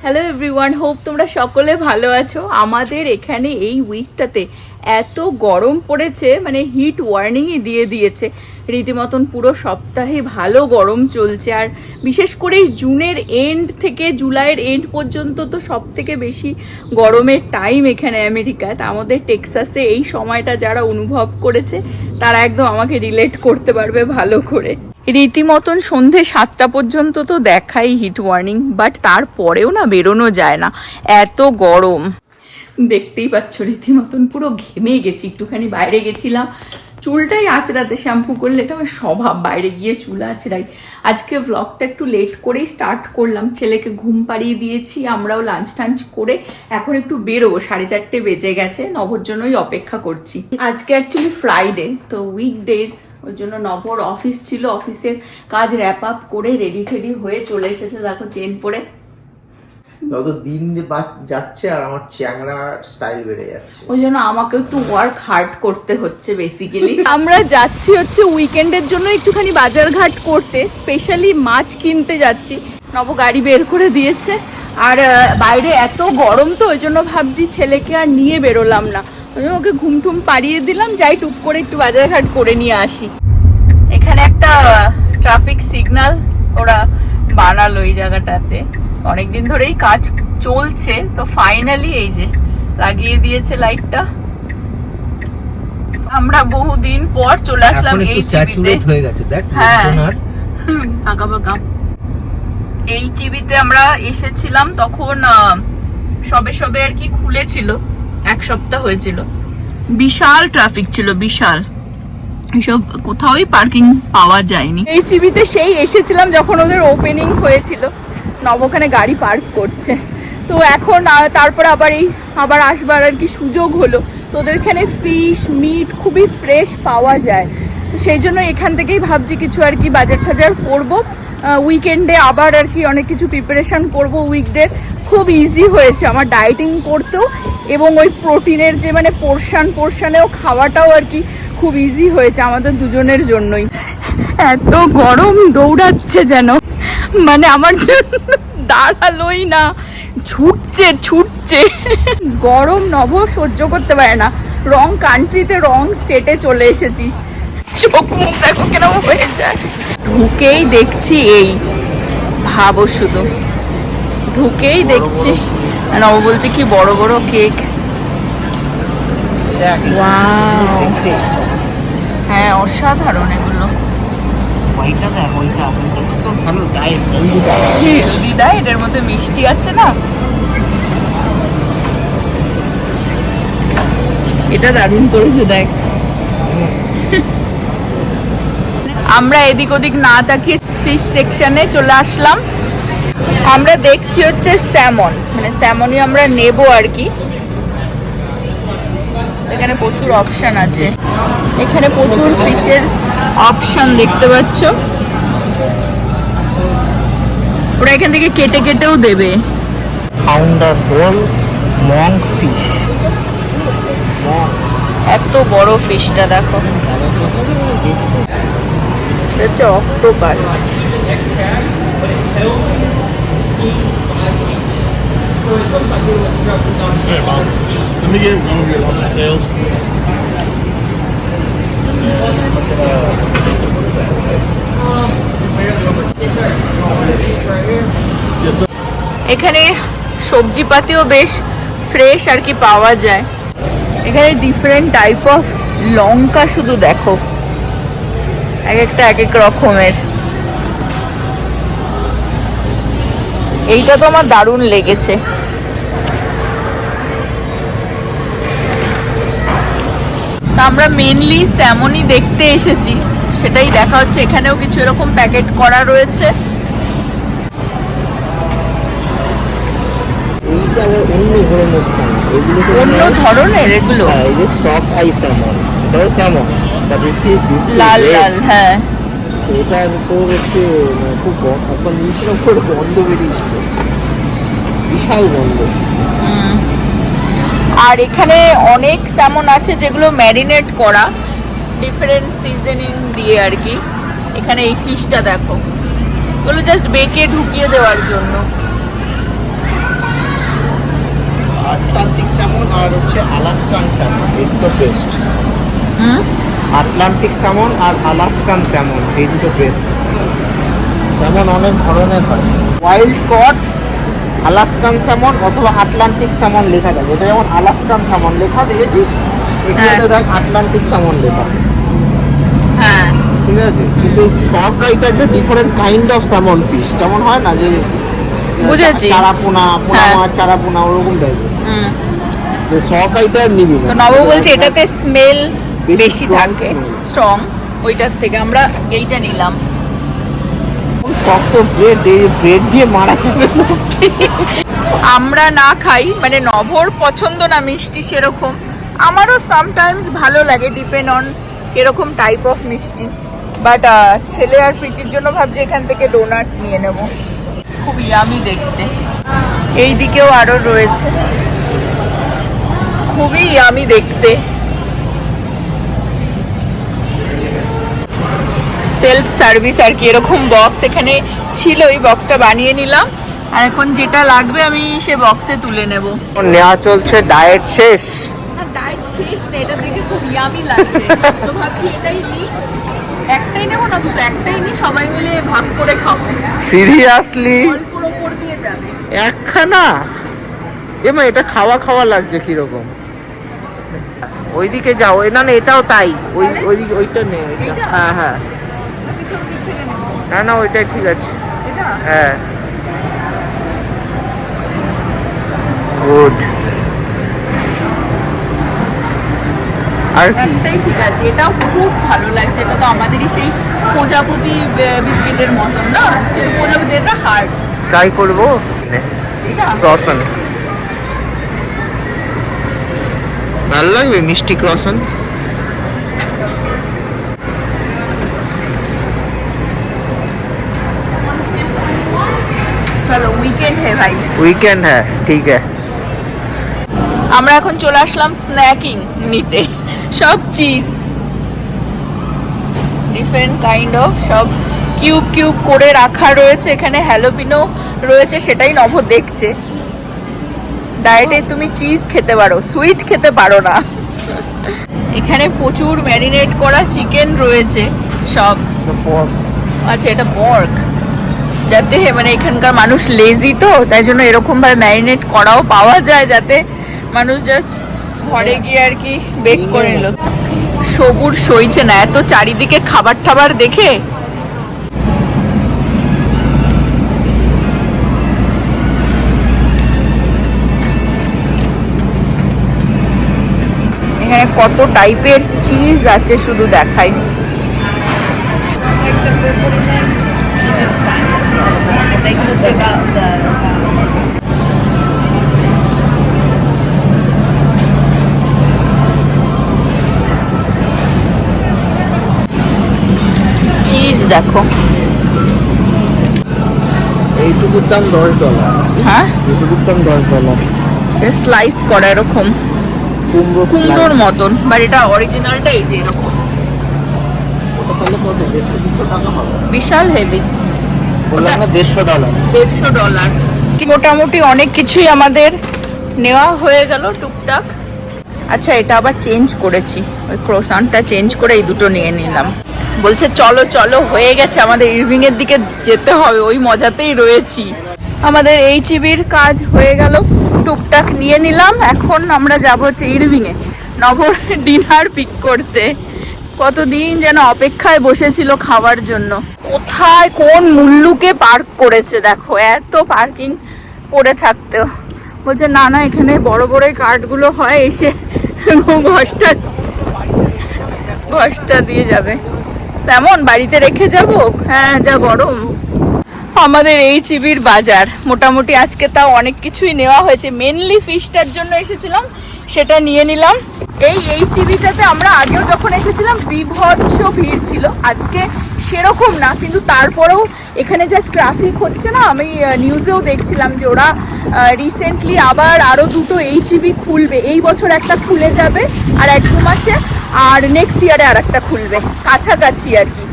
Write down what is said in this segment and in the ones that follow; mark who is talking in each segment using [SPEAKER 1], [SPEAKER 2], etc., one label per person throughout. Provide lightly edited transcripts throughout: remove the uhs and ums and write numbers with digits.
[SPEAKER 1] Hello everyone, hope তোমরা সকলে ভালো আছো। আমাদের এখানে এই উইকটাতে এত গরম পড়েছে, মানে হিট ওয়ার্নিংই দিয়ে দিয়েছে রীতিমতন। পুরো সপ্তাহে ভালো গরম চলছে, আর বিশেষ করে জুনের এন্ড থেকে জুলাইয়ের এন্ড পর্যন্ত তো সব থেকে বেশি গরমের টাইম এখানে আমেরিকায়। তা আমাদের টেক্সাসে এই সময়টা যারা অনুভব করেছে তারা একদম আমাকে রিলেট করতে পারবে ভালো করে। রীতিমতন সন্ধে 7টা পর্যন্ত তো দেখাই হিট ওয়ার্নিং, বাট তারপরেও না বেরোনো যায় না, এত গরম। দেখতেই পাচ্ছ রীতিমতন পুরো ঘেমে গেছি। একটুখানি বাইরে গেছিলাম, চুলটাই আঁচড়াতে, শ্যাম্পু করলে এটা আমার স্বভাব বাইরে গিয়ে চুল আঁচড়াই। আজকে ব্লগটা একটু লেট করেই স্টার্ট করলাম, ছেলেকে ঘুম পাড়িয়ে দিয়েছি, আমরাও লাঞ্চ টাঞ্চ করে এখন একটু বেরোবো। 4:30 বেজে গেছে, নভর জন্যই অপেক্ষা করছি। আজকে অ্যাকচুয়ালি ফ্রাইডে, তো উইকডেজ, ওই জন্য নভর অফিস ছিল, অফিসের কাজ র্যাপ আপ করে রেডি টেডি হয়ে চলে এসেছে। দেখো চেন পরে।
[SPEAKER 2] যত দিন যাচ্ছে আর আমার চ্যাংড়া স্টাইল বেড়ে যাচ্ছে,
[SPEAKER 1] ওই জন্য আমাকে একটু ওয়ার্ক হার্ড করতে হচ্ছে বেসিক্যালি। আমরা যাচ্ছি হচ্ছে উইকেন্ডের জন্য একটুখানি বাজারঘাট করতে, স্পেশালি মাছ কিনতে যাচ্ছি। নব গাড়ি বের করে দিয়েছে, আর বাইরে এত গরম তো ওই জন্য ভাবছি ছেলেকে আর নিয়ে বেরোলাম না, ওই জন্য ওকে ঘুমটুম পাড়িয়ে দিলাম, যাই টুক করে একটু বাজারঘাট করে নিয়ে আসি। এখানে একটা ট্রাফিক সিগন্যাল ওরা বানালো এই জায়গাটাতে, অনেকদিন ধরেই কাজ চলছে, তো ফাইনালি এই যে লাগিয়ে দিয়েছে লাইটটা। আমরা বহুদিন পর চলে আসলাম এই চিবিতে। হ্যাঁ, ফাঁকা ফাঁকা এই চিবিতে আমরা এসেছিলাম তখন সবে সবে আর কি খুলেছিল, 1 সপ্তাহ হয়েছিল। বিশাল ট্রাফিক ছিল, বিশাল, এসব কোথাওই পার্কিং পাওয়া যায়নি। এই চিবিতে সেই এসেছিলাম যখন ওদের ওপেনিং হয়েছিল। নব ওখানে গাড়ি পার্ক করছে, তো এখন তারপর আবার আসবার আর কি সুযোগ হলো। তো ওদের এখানে ফিশ মিট খুবই ফ্রেশ পাওয়া যায়, তো সেই জন্য এখান থেকেই ভাবছি কিছু আর কি বাজার টাজার করবো। উইকেন্ডে আবার আর কি অনেক কিছু প্রিপারেশন করব। উইকডে খুব ইজি হয়েছে আমার ডায়েটিং করতেও, এবং ওই প্রোটিনের যে মানে পোর্শনেও খাওয়াটাও আর কি খুব ইজি হয়েছে আমাদের দুজনের জন্যই। এত গরম দৌড়াচ্ছে যেন, মানে আমার জন্য দাঁড়ালোই না, ছুটছে। গরম নব সহ্য করতে পারে না। রং কান্ট্রিতে, রং স্টেটে চলে এসেছিস, চোখ মুখ দেখো কেন হয়ে যায়। ঢুকেই দেখছি এই ভাবো, শুধু ঢুকেই দেখছি নব বলছে কি বড় বড় কেক। হ্যাঁ, অসাধারণ এগুলো। হেলদি ডায়েট, এর মধ্যে মিষ্টি আছে না, এটা দারুণ করেছে দেখ। আমরা এদিক ওদিক না তাকিয়ে ফিশ সেকশনে চলে আসলাম। আমরা দেখছি হচ্ছে স্যামন, মানে স্যামনই আমরা নেব আর কি। এখানে প্রচুর অপশন আছে, এখানে প্রচুর ফিশের অপশন দেখতে পাচ্ছ। ওরা এখান থেকে কেটে কেটেও দেবে।
[SPEAKER 2] ফাউন্ডার হোল মঙ্ক ফিশ,
[SPEAKER 1] এত বড় ফিশটা দেখো, এটা হচ্ছে octopus.
[SPEAKER 3] Let me get one of your lobster tails. Yes, sir.
[SPEAKER 1] এখানে সবজিপাতিও বেশ ফ্রেশ আর কি পাওয়া যায়। এখানে ডিফারেন্ট টাইপ অফ লঙ্কা, শুধু দেখো এক একটা এক এক রকমের। এইটা তো আমার দারুণ লেগেছে। আমরা মেনলি স্যামনই দেখতে এসেছি, সেটাই দেখা হচ্ছে। এখানেও কিছু এরকম প্যাকেট করা রয়েছে। অন্য ধরনের এগুলো, লাল লাল। হ্যাঁ,
[SPEAKER 2] এটার উপর হচ্ছে খুব একবার নিয়েছিলাম, গন্ধ বেরিয়েছিল, বিশাল গন্ধ।
[SPEAKER 1] আর এখানে অনেক স্যামন আছে যেগুলো ম্যারিনেট করা ডিফারেন্ট সিজনিং দিয়ে আর কি। এখানে এই ফিশটা দেখো, এগুলো জাস্ট বেকে ঢুকিয়ে দেওয়ার জন্য।
[SPEAKER 2] আটলান্টিক স্যামন আর হচ্ছে আলাস্কান স্যামন, এই দুটো বেস্ট। আটলান্টিক স্যামন আর আলাস্কান স্যামন, এই দুটো বেস্ট। স্যামন অনেক ধরনের হয়, ওয়াইল্ড কট, আলাস্কান স্যামন অথবা আটলান্টিক স্যামন লেখা থাকে। এটা যেমন আলাস্কান স্যামন লেখা দেখেছিস, এখানে দেখ আটলান্টিক স্যামন লেখা।
[SPEAKER 1] হ্যাঁ
[SPEAKER 2] ঠিক আছে, কিন্তু সরকারিটা একটা different kind of salmon fish, যেমন হয় না যে
[SPEAKER 1] বুঝেছি,
[SPEAKER 2] চারাপোনা, পোনা মাছ, চারাপোনা ওরকম টাইপের। যে সরকারিটা নিবি না।
[SPEAKER 1] তো নব বলছে এটাতে স্মেল বেশি
[SPEAKER 2] strong
[SPEAKER 1] থাকে,
[SPEAKER 2] smell।
[SPEAKER 1] স্ট্রং, ওইটার থেকে আমরা এইটা নিলাম।
[SPEAKER 2] শক্ত ব্রেড, এই ব্রেড দিয়ে মারা যাবে না।
[SPEAKER 1] আমরা না খাই, মানে নভর পছন্দ না মিষ্টি সেরকম, আমারও সামটাইমস ভালো লাগে, ডিপেন্ড অন এরকম টাইপ অফ মিষ্টি। বাট ছেলে আর প্রীতির জন্য ভাবছি এখান থেকে ডোনাটস নিয়ে নেব, খুব ইয়ামি দেখতে। এই দিকেও আরো রয়েছে, খুবই ইয়ামি দেখতে। সেলফ সার্ভিস আর কি, এরকম বক্স এখানে ছিল, এই বক্সটা বানিয়ে নিলাম, আর এখন যেটা লাগবে আমি সে বক্সে তুলে নেব।
[SPEAKER 2] নেওয়া চলছে, ডায়েট শেষ।
[SPEAKER 1] ডায়েট শেষ না, এটা দেখে খুব ইয়ামি লাগছে, তো ভাবছি এটাই নিই। একটাই নেবো না দুটো, একটাই নিই, সবাই মিলে ভাগ করে খাবো।
[SPEAKER 2] সিরিয়াসলি
[SPEAKER 1] অল্পর ওপর দিয়ে যাবে।
[SPEAKER 2] একখানা? এমা এটা খাওয়া খাওয়া লাগছে কিরকম। ওইদিকে যাও, না না এটাও তাই, ওইদিকে ওইটা নেই। হ্যাঁ হ্যাঁ,
[SPEAKER 1] পিছন দিক থেকে নেবো।
[SPEAKER 2] না না ওইটাই ঠিক আছে।
[SPEAKER 1] এটা
[SPEAKER 2] হ্যাঁ গুড। আর কি?
[SPEAKER 1] একটাই ঠিক আছে, এটাও খুব ভালো লাগছে। এটা তো আমাদেরই সেই প্রজাপতি বিস্কিটের মতন না, কিন্তু প্রজাপতি এটা হার্ড।
[SPEAKER 2] ট্রাই করবো। ক্রসন ভালো লাগবে, মিষ্টি ক্রসন।
[SPEAKER 1] চলো উইকেন্ড হে ভাই,
[SPEAKER 2] উইকেন্ড হ্যাঁ ঠিক হ্যাঁ।
[SPEAKER 1] আমরা এখন চলে আসলাম স্ন্যাকিং নিতে, সব চিজ ডিফারেন্ট কাইন্ড অফ, সব কিউব কিউব করে রাখা রয়েছে। এখানে হ্যালোপিনো রয়েছে, সেটাই নভ দেখছে। ডায়েটে তুমি চিজ খেতে পারো, সুইট খেতে পারো না। এখানে প্রচুর ম্যারিনেট করা চিকেন রয়েছে সব। আচ্ছা এটা পর্ক, যাতে মানে এখানকার মানুষ লেজি তো, তাই জন্য এরকম ভাবে ম্যারিনেট করাও পাওয়া যায়, যাতে মানুষ জাস্ট ঘরে গিয়ে আর কি বেক করে নিল। সবুর সইছে না এত চারিদিকে খাবার টাবার দেখে। এখানে কত টাইপের চিজ আছে শুধু দেখাই। চিজ দেখো,
[SPEAKER 2] এইটুকুর দাম $10।
[SPEAKER 1] হ্যাঁ
[SPEAKER 2] এইটুকুর দাম $10।
[SPEAKER 1] স্লাইস করা এরকম কুমড়োর
[SPEAKER 2] slice।
[SPEAKER 1] মতন, বাট এটা অরিজিনালটা এই যে এরকম
[SPEAKER 2] ওটা তাহলে কত? 150-200 টাকা হবে।
[SPEAKER 1] বিশাল হেভি।
[SPEAKER 2] বললাম না $150।
[SPEAKER 1] $150। মোটামুটি অনেক কিছুই আমাদের নেওয়া হয়ে গেল টুকটাক। আচ্ছা এটা আবার চেঞ্জ করেছি, ওই ক্রোসানটা চেঞ্জ করে এই দুটো নিয়ে নিলাম। বলছে চলো চলো, হয়ে গেছে আমাদের ইরভিং এর দিকে যেতে হবে, ওই মজাতেই রয়েছি। আমাদের HEBর কাজ হয়ে গেল, টুকটাক নিয়ে নিলাম। এখন আমরা যাবো হচ্ছে ইরভিং এ নভর ডিনার পিক করতে। কতদিন যেন অপেক্ষায় বসেছিল খাওয়ার জন্য। কোথায় কোন মুল্লুকে পার্ক করেছে দেখো, এত পার্কিং পড়ে থাকতেও। বলছে না না এখানে বড় বড় কার্ডগুলো হয়, এসে ঘষটা দিয়ে যাবে। স্যামন বাড়িতে রেখে যাব? হ্যাঁ যা গরম। আমাদের HEBর বাজার মোটামুটি আজকে তাও অনেক কিছুই নেওয়া হয়েছে। মেনলি ফিশটার জন্য এসেছিলাম, সেটা নিয়ে নিলাম। এই HEBটাতে আমরা আগেও যখন এসেছিলাম বিভৎস ভিড় ছিল, আজকে সেরকম না, কিন্তু তারপরেও এখানে যা ট্রাফিক হচ্ছে না, আমি নিউজেও দেখছিলাম যে ওরা রিসেন্টলি আবার আরও দুটো HEB খুলবে। এই বছর একটা খুলে যাবে আর 1-2 মাসে, আর নেক্সট ইয়ারে আর একটা খুলবে, কাছাকাছি আর কি।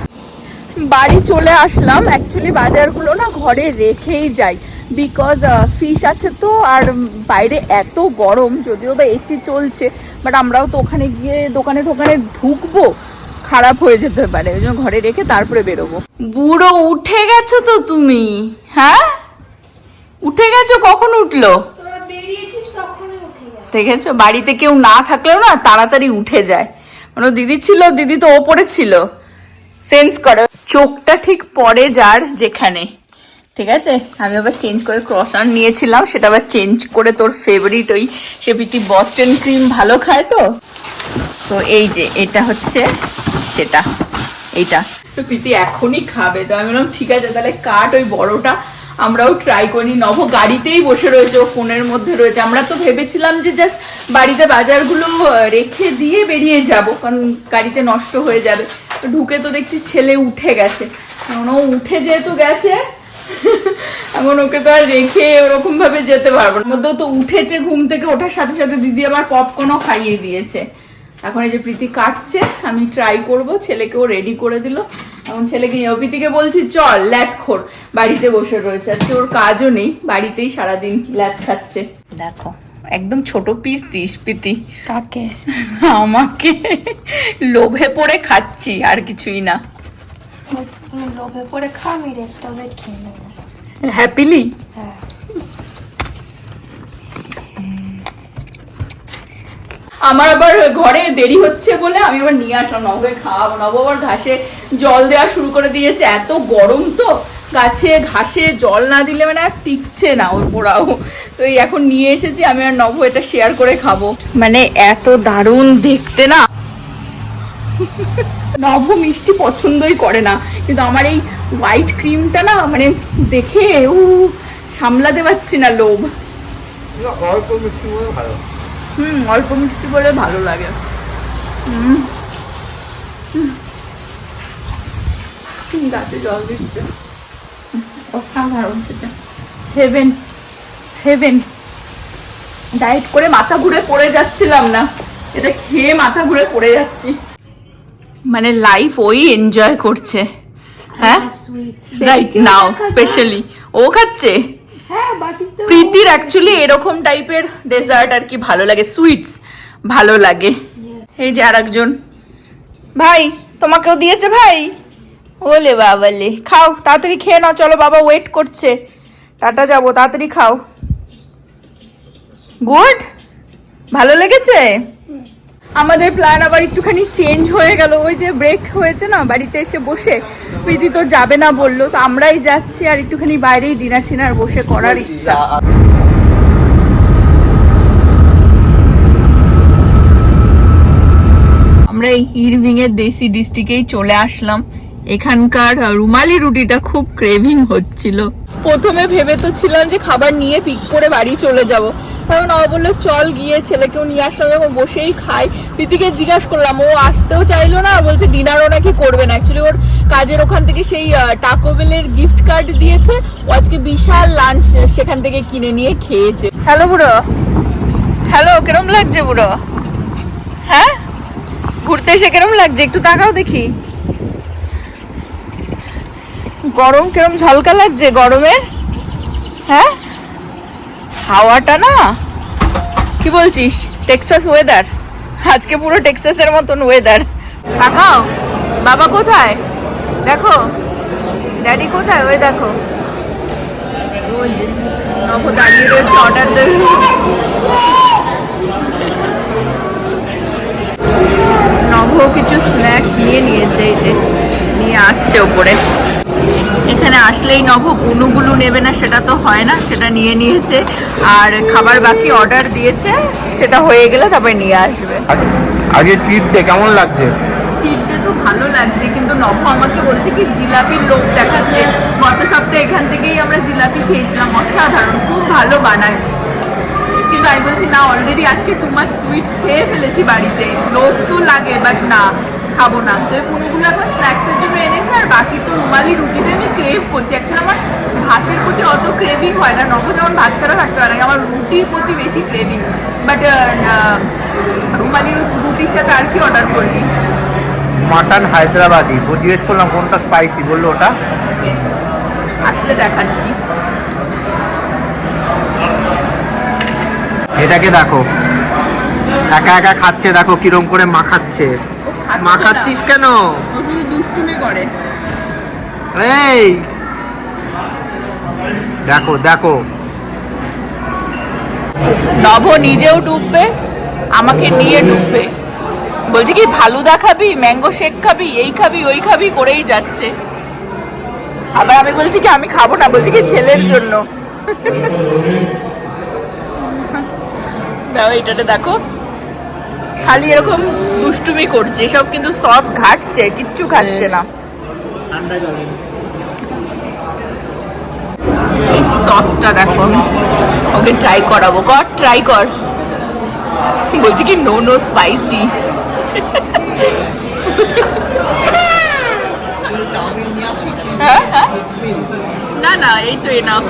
[SPEAKER 1] বাড়ি চলে আসলাম। অ্যাকচুয়ালি বাজারগুলো না ঘরে রেখেই যাই, বিকজ ফিশ আছে তো, আর বাইরে এত গরম, যদিও বা এসি চলছে, বাট আমরাও তো ওখানে গিয়ে দোকানে টোকানে ঢুকবো, খারাপ হয়ে যেতে পারে, ওই জন্য ঘরে রেখে তারপরে বেরোবো। বুড়ো উঠে গেছো তো তুমি? হ্যাঁ উঠে গেছো, কখন উঠলো? দেখেছো, বাড়িতে কেউ না থাকলেও না তাড়াতাড়ি উঠে যায়। মানে দিদি ছিল, দিদি তো ওপরে ছিল, সেন্স করে। চোখটা ঠিক পড়ে যার যেখানে, ঠিক আছে। আমি আবার চেঞ্জ করে ক্রসান নিয়েছিলাম, সেটা আবার চেঞ্জ করে তোর ফেভারিট ওই সে প্রীতি বস্টন ক্রিম ভালো খায় তো, তো এই যে এটা হচ্ছে সেটা, এইটা তো প্রীতি এখনই খাবে। তো আমি বললাম ঠিক আছে তাহলে কাট ওই বড়টা, আমরাও ট্রাই করি। নভ গাড়িতেই বসে রয়েছে, ও ফোনের মধ্যে রয়েছে। আমরা তো ভেবেছিলাম যে জাস্ট বাড়িতে বাজারগুলো রেখে দিয়ে বেরিয়ে যাব, কারণ গাড়িতে নষ্ট হয়ে যাবে। ঢুকে তো দেখছি ছেলে উঠে গেছে, কারণ ও উঠে যেহেতু গেছে এখন ওকে তো আর রেখে ওরকম ভাবে যেতে পারবো না। মধ্যেও তো উঠেছে ঘুম থেকে, ওঠার সাথে সাথে দিদি আবার পপকর্নও খাইয়ে দিয়েছে। এখন এই যে প্রীতি কাটছে, আমি ট্রাই করব। ছেলেকেও রেডি করে দিল, এখন ছেলেকে প্রীতিকে বলছি চল ল্যাথ খোর, বাড়িতে বসে রয়েছে, আজকে ওর কাজও নেই, বাড়িতেই সারাদিন ল্যাথ খাচ্ছে। দেখো একদম ছোট পিস দিস প্রীতি।
[SPEAKER 4] কাকে?
[SPEAKER 1] আমাকে। লোভে পড়ে খাচ্ছি, আর কিছুই না।
[SPEAKER 4] তুমি লোভে পড়ে খাও, আমি রেস্টুরেন্ট খেয়ে নেবো
[SPEAKER 1] হ্যাপিলি।
[SPEAKER 4] হ্যাঁ।
[SPEAKER 1] আমার আবার ঘরে দেরি হচ্ছে বলে আমি আবার নিয়ে আসলাম, নবকে খাওয়াবো। নব আবার ঘাসে জল দেওয়া শুরু করে দিয়েছে, এত গরম তো গাছে ঘাসে জল না দিলে মানে আর টিকছে না ওর পোড়াও। তো এই এখন নিয়ে এসেছি, আমি আর নব এটা শেয়ার করে খাবো। মানে এত দারুণ দেখতে না। নব মিষ্টি পছন্দই করে না, কিন্তু আমার এই হোয়াইট ক্রিমটা না মানে দেখে সামলাতে পারছি না লোভ।
[SPEAKER 2] অল্প মিষ্টি বলে ভালো।
[SPEAKER 1] অল্প মিষ্টি বলে ভালো লাগে। গাছে জল দিচ্ছে, অসাধারণ সেটা। Heaven heaven. ডায়েট করে মাথা ঘুরে পড়ে যাচ্ছিলাম না, এটা খেয়ে মাথা ঘুরে পড়ে যাচ্ছি। মানে লাইফ ওই এনজয় করছে। হ্যাঁ রাইট নাও স্পেশালি ও খাচ্ছে। প্রীতির অ্যাকচুয়ালি এরকম টাইপের ডেজার্ট আর কি ভালো লাগে, সুইটস ভালো লাগে। এই যে আরেকজন ভাই, তোমাকেও দিয়েছে ভাই। ওলে বাবালে, খাও তাড়াতাড়ি খেয়ে নাও, চলো বাবা ওয়েট করছে, টাটা যাবো, তাড়াতাড়ি খাও। গুড, ভালো লেগেছে। আমাদের প্ল্যান আবার একটুখানি চেঞ্জ হয়ে গেল, ওই যে ব্রেক হয়েছে না বাড়িতে এসে বসে, প্রীতি তো যাবে না বললো, তো আমরাই যাচ্ছি। আর একটুখানি বাইরেই ডিনার টিনার বসে করার ইচ্ছা। আমরা এই ইরভিং এর দেশি ডিস্ট্রিক্টেই চলে আসলাম। এখানকার রুমালি রুটিটা খুব ক্রেভিং হচ্ছিল। প্রথমে ভেবে তো ছিলাম যে খাবার নিয়ে পিক করে বাড়ি চলে যাব, কারণ ও বললো চল গিয়ে ছেলেকেও নিয়ে আসলাম, যখন বসেই খাই। প্রীতিকে জিজ্ঞাসা করলাম, ও আসতেও চাইলো না, বলছে ডিনারও নাকি করবে না। অ্যাকচুয়ালি ওর কাজের ওখান থেকে সেই টাকো বেলের গিফট কার্ড দিয়েছে, ও আজকে বিশাল লাঞ্চ সেখান থেকে কিনে নিয়ে খেয়েছে। হ্যালো বুড়ো, হ্যালো, কিরম লাগছে বুড়ো? হ্যাঁ ঘুরতে এসে কিরম লাগছে একটু তাকাও দেখি। গরম কিরম ঝলকা লাগছে গরমের? হ্যাঁ হাওয়াটা না, কি বলছিস? টেক্সাস ওয়েদার, আজকে পুরো টেক্সাসের মতন ওয়েদার। তাকাও, বাবা কোথায় দেখো, ড্যাডি কোথায়? ওই দেখো, ওই যে নব দাঁড়িয়ে রয়েছে, অর্ডার দেবে। নব কিছু স্ন্যাক্স নিয়ে নিয়েছে, এই যে নিয়ে আসছে ওপরে। এখানে আসলেই নব বুনুগুলো নেবে না সেটা তো হয় না, সেটা নিয়ে নিয়েছে। আর খাবার বাকি অর্ডার দিয়েছে, সেটা হয়ে গেলে তারপরে নিয়ে আসবে।
[SPEAKER 2] আগে চিট ডে কেমন লাগছে?
[SPEAKER 1] চিট ডে তো ভালো লাগছে, কিন্তু নব আমাকে বলছে কি জিলাপির লোভ দেখাচ্ছে। গত সপ্তাহে এখান থেকেই আমরা জিলাপি খেয়েছিলাম, অসাধারণ, খুব ভালো বানায়। কিন্তু আমি বলছি না, অলরেডি আজকে টু মাচ সুইট খেয়ে ফেলেছি বাড়িতে, লোভ তো লাগে বাট না, খাবো না। তো এই পুরোগুলো এখন স্ন্যাক্সের জন্য এনেছে, আর বাকি তো রুমালি রুটিটা আমি ক্রেভ করছি। অ্যাকচুয়ালি আমার ভাতের প্রতি অত ক্রেভিং হয় না, নব যেমন ভাত ছাড়া থাকতে পারে না, আমার রুটির প্রতি বেশি ক্রেভিং। বাট রুমালি রুটির সাথে আর কি অর্ডার করলি?
[SPEAKER 2] মাটন হায়দ্রাবাদি। জিজ্ঞেস করলাম কোনটা স্পাইসি, বললো ওটা।
[SPEAKER 1] আসলে দেখাচ্ছি।
[SPEAKER 2] এটাকে দেখো, একা একা খাচ্ছে, দেখো কিরম করে মাখাচ্ছে।
[SPEAKER 1] ও খাচ্ছে
[SPEAKER 2] মাখাচ্ছিস
[SPEAKER 1] না,
[SPEAKER 2] কেন?
[SPEAKER 1] ও শুধু দুষ্টুমি করে।
[SPEAKER 2] এই দেখো দেখো,
[SPEAKER 1] নভ নিজেও ডুববে, আমাকে নিয়ে ডুববে। বলছে কি ফালুদা খাবি, ম্যাঙ্গো শেক খাবি, এই খাবি ওই খাবি করেই যাচ্ছে। আবার আমি বলছি কি আমি খাবো না, বলছি কি ছেলের জন্য। দাও এটাতে দেখো, খালি এরকম দুষ্টুমি করছে, এসব কিন্তু সস ঘাটছে, কিচ্ছু খাচ্ছে না।
[SPEAKER 2] ঠান্ডা জলে
[SPEAKER 1] এই সসটা দেখো, আমি ওকে ট্রাই করাবো। কর, ট্রাই কর। বলছি কি নো নো স্পাইসি।
[SPEAKER 2] চাউমিন নিয়ে আসি।
[SPEAKER 1] হ্যাঁ হ্যাঁ, না না এই তো এনাফ।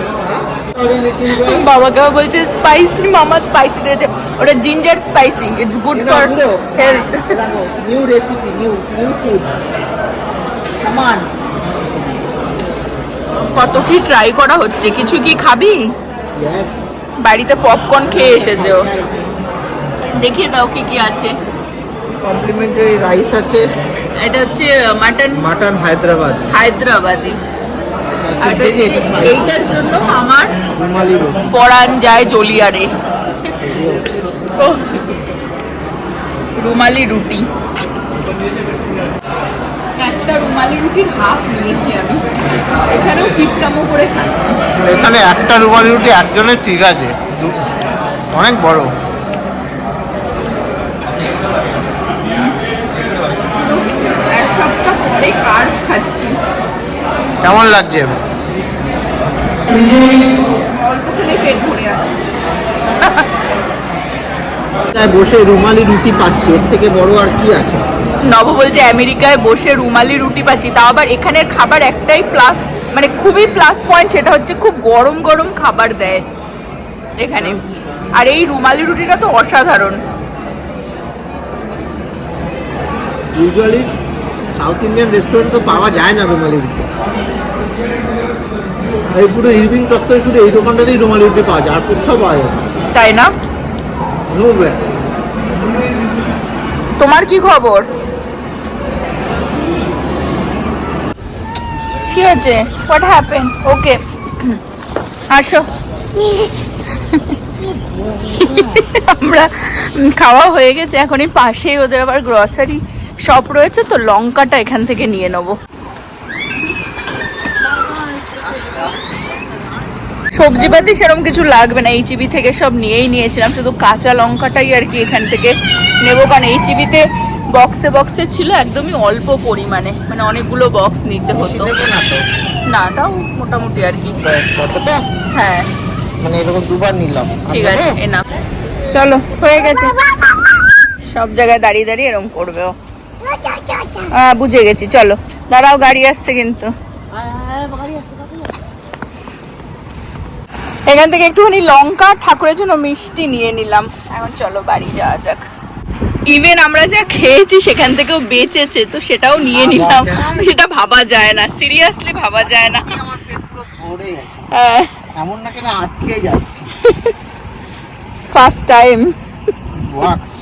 [SPEAKER 1] বাবাকে বলছে স্পাইসি, মামা স্পাইসি দিয়েছে, ওটা ginger spicy, it's good for health.
[SPEAKER 2] New recipe, new food. Come on.
[SPEAKER 1] কত কি ট্রাই করা হচ্ছে। কিছু কি খাবি?
[SPEAKER 2] ইয়েস।
[SPEAKER 1] বাড়িতে পপকর্ন খেয়ে এসেছে ও। দেখিয়ে দাও কি কি আছে।
[SPEAKER 2] কমপ্লিমেন্টারি রাইস আছে।
[SPEAKER 1] এটা হচ্ছে মাটন
[SPEAKER 2] মাটন
[SPEAKER 1] হায়দ্রাবাদি। আর এটা হচ্ছে- এইটার জন্য আমার
[SPEAKER 2] রুমালি রুটি।
[SPEAKER 1] পরান যায় জলিয়ারে। ও রুমালি রুটি, একটা রুমালি রুটির হাফ নিয়েছি আমি। এখানেও কিপটামো করে খাচ্ছি।
[SPEAKER 2] এখানে একটা রুমালি রুটি একজনের ঠিক আছে, অনেক বড়।
[SPEAKER 1] এক সপ্তাহ পরে কার খাচ্ছি।
[SPEAKER 2] কেমন লাগছে?
[SPEAKER 1] অল্প খেলে পেট ভরে আছে।
[SPEAKER 2] বসে রুমালি রুটি পাচ্ছি, এর থেকে বড় আর কি আছে?
[SPEAKER 1] নব বলছে আমেরিকায় বসে রুমালি রুটি পাচ্ছি, তাও আবার এখানের খাবার একটাই প্লাস, মানে খুবই প্লাস পয়েন্ট, সেটা হচ্ছে খুব গরম গরম খাবার দেয় এখানে। আর এই রুমালি রুটিটা তো অসাধারণ।
[SPEAKER 2] ইউজুয়ালি সাউথ ইন্ডিয়ান রেস্টুরেন্ট তো পাওয়া যায় না রুমালি রুটি। এই পুরো ইরভিং চত্বরে শুধু এই দোকানটাতেই রুমালি রুটি পাওয়া যায়, আর কোথাও পাওয়া যায় না।
[SPEAKER 1] তাই না?
[SPEAKER 2] No way.
[SPEAKER 1] তোমার কি খবর? কি হয়েছে? What happen? ওকে আসো। আমরা খাওয়া হয়ে গেছে, এখন এই পাশেই ওদের আবার গ্রসারি শপ রয়েছে, তো লঙ্কাটা এখান থেকে নিয়ে নেবো। সবজিপাতি সেরকম কিছু লাগবে না, এইচিবি থেকে সব নিয়েই নিয়েছিলাম, শুধু কাঁচা লঙ্কাটাই আর কি এখান থেকে নেবো, কারণ এইচিবিতে বক্সে বক্সে ছিল একদমই অল্প পরিমাণে, মানে অনেকগুলো বক্স নিতে হতো না, তাও মোটামুটি আর কি।
[SPEAKER 2] কতটা?
[SPEAKER 1] হ্যাঁ
[SPEAKER 2] মানে এরকম দুবার নিলাম।
[SPEAKER 1] ঠিক আছে, এনা চলো হয়ে গেছে। সব জায়গায় দাঁড়িয়ে দাঁড়িয়ে এরকম করবে ও। হ্যাঁ বুঝে গেছি, চলো দাঁড়াও, গাড়ি আসছে কিন্তু। এখান থেকে একটুখানি লঙ্কা, ঠাকুরের জন্য মিষ্টি নিয়ে নিলাম। এখন চলো বাড়ি যাওয়া যাক। ইভেন আমরা যা খেয়েছি সেখান থেকেও বেঁচেছে, তো সেটাও নিয়ে নিলাম। সেটা ভাবা যায় না, সিরিয়াসলি ভাবা যায় না।
[SPEAKER 2] আমার পেট পুরো ভরে গেছে,
[SPEAKER 1] হ্যাঁ
[SPEAKER 2] এমন না কেন আটকে যাচ্ছি।
[SPEAKER 1] First time
[SPEAKER 2] wax.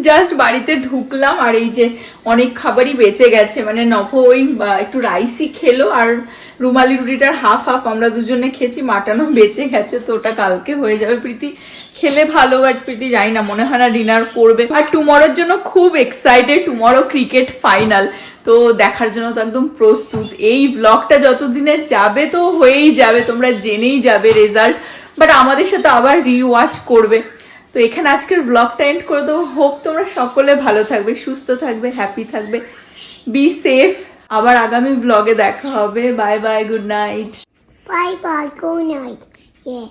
[SPEAKER 1] জাস্ট বাড়িতে ঢুকলাম, আর এই যে অনেক খাবারই বেঁচে গেছে, মানে নভ ওই একটু রাইসই খেলো, আর রুমালি রুটিটার হাফ হাফ আমরা দুজনে খেয়েছি, মাটনও বেঁচে গেছে, তো ওটা কালকে হয়ে যাবে। প্রীতি খেলে ভালো, বাট প্রীতি জানি না, মনে হয় না ডিনার করবে। আর টুমরোর জন্য খুব এক্সাইটেড, টুমরো ক্রিকেট ফাইনাল, তো দেখার জন্য তো একদম প্রস্তুত। এই ব্লগটা যতদিনে যাবে তো হয়েই যাবে, তোমরা জেনেই যাবে রেজাল্ট, বাট আমাদের সাথে আবার রিওয়াচ করবে। তো এখানে আজকের ব্লগটা এন্ড করে দেবো। হোপ তোমরা সকলে ভালো থাকবে, সুস্থ থাকবে, হ্যাপি থাকবে, বি সেফ। আবার আগামী ব্লগে দেখা হবে। Bye bye, good night.
[SPEAKER 4] Bye bye, good night. Yeah.